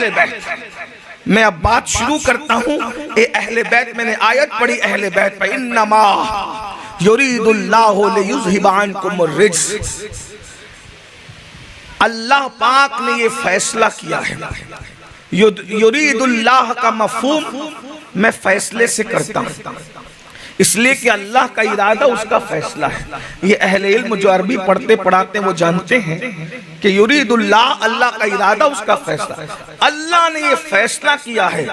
اہل بیت. میں اب بات شروع کرتا ہوں. اے اہل بیت، میں نے آیت پڑھی اہل بیت پہ، انما یرید اللہ لیذھب عنکم الرجس. اللہ پاک نے یہ فیصلہ کیا ہے. یرید اللہ کا مفہوم میں فیصلے سے کرتا ہوں، اس لیے کہ اللہ کا ارادہ اس کا فیصلہ ہے. یہ اہل علم جو عربی پڑھتے پڑھاتے وہ جانتے ہیں کہ یرید اللہ، اللہ کا ارادہ اس کا فیصلہ. اللہ نے یہ فیصلہ کیا ہے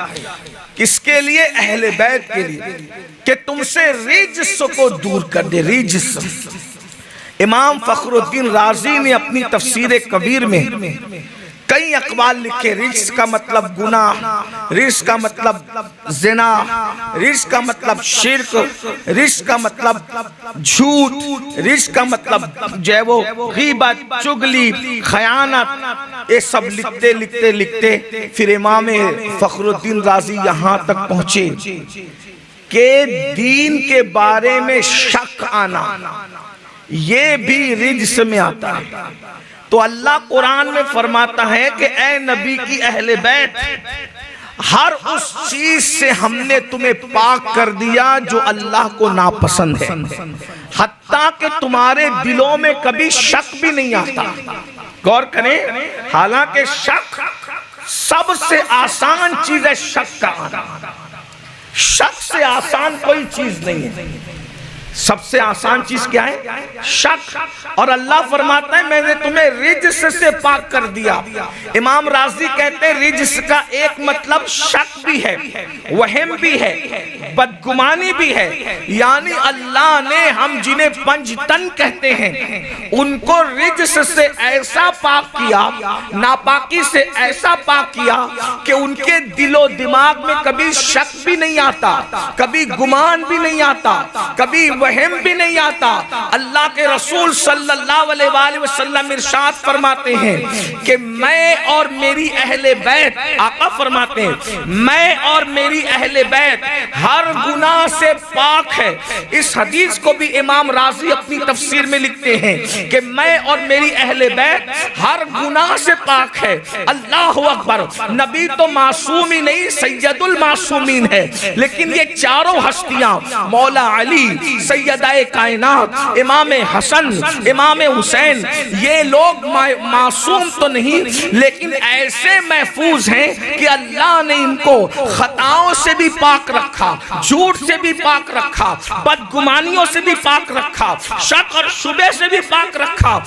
کس کے لیے؟ اہل بیت کے لیے، کہ تم سے رجس کو دور کر دے. رجس. امام فخر الدین رازی نے اپنی تفسیر کبیر میں کئی اقوال لکھے. رجس کا مطلب گناہ، رجس کا مطلب زنا، رجس کا مطلب شرک، رجس کا مطلب جھوٹ، رجس کا مطلب جو ہے وہ غیبت، چغلی، خیانت. یہ سب لکھتے لکھتے لکھتے پھر امام فخر الدین رازی یہاں تک پہنچے کہ دین کے بارے میں شک آنا یہ بھی رجس میں آتا ہے. تو اللہ قرآن میں فرماتا ہے کہ اے نبی کی اہل بیت، ہر اس چیز سے ہم نے تمہیں پاک کر دیا جو اللہ کو ناپسند ہے، حتیٰ کہ تمہارے دلوں میں کبھی شک بھی نہیں آتا. غور کریں، حالانکہ شک سب سے آسان چیز ہے. شک کا آنا، شک سے آسان کوئی چیز نہیں ہے. سب سے آسان چیز کیا ہے؟ شک. اور اللہ فرماتا ہے میں نے تمہیں رجس سے پاک کر دیا. امام رازی کہتے ہیں رجس کا ایک مطلب شک بھی ہے، وہم بھی ہے، بدگمانی بھی ہے. یعنی اللہ نے ہم جنہیں پنجتن کہتے ہیں ان کو رجس سے ایسا پاک کیا، ناپاکی سے ایسا پاک کیا کہ ان کے دل و دماغ میں کبھی شک بھی نہیں آتا، کبھی گمان بھی نہیں آتا، کبھی وہم بھی نہیں آتا. اللہ کے رسول صلی اللہ علیہ وآلہ وسلم ارشاد فرماتے ہیں کہ میں اور میری اہل بیت، آقا فرماتے ہیں میں اور میری اہل بیت ہر گناہ سے پاک ہے. اس حدیث کو بھی امام رازی اپنی تفسیر میں لکھتے ہیں کہ میں اور میری اہل بیت ہر گناہ سے پاک ہے. اللہ اکبر. نبی تو معصوم ہی نہیں، سید المعصومین ہے، لیکن یہ چاروں ہستیاں مولا علی، سیدہ کائنات، امام حسن، امام حسین، یہ لوگ معصوم تو نہیں لیکن ایسے محفوظ ہیں کہ اللہ نے ان کو خطاؤں سے بھی پاک رکھا، جھوٹ سے بھی پاک رکھا، بدگمانیوں سے بھی پاک رکھا، شک اور شبہ سے بھی پاک رکھا.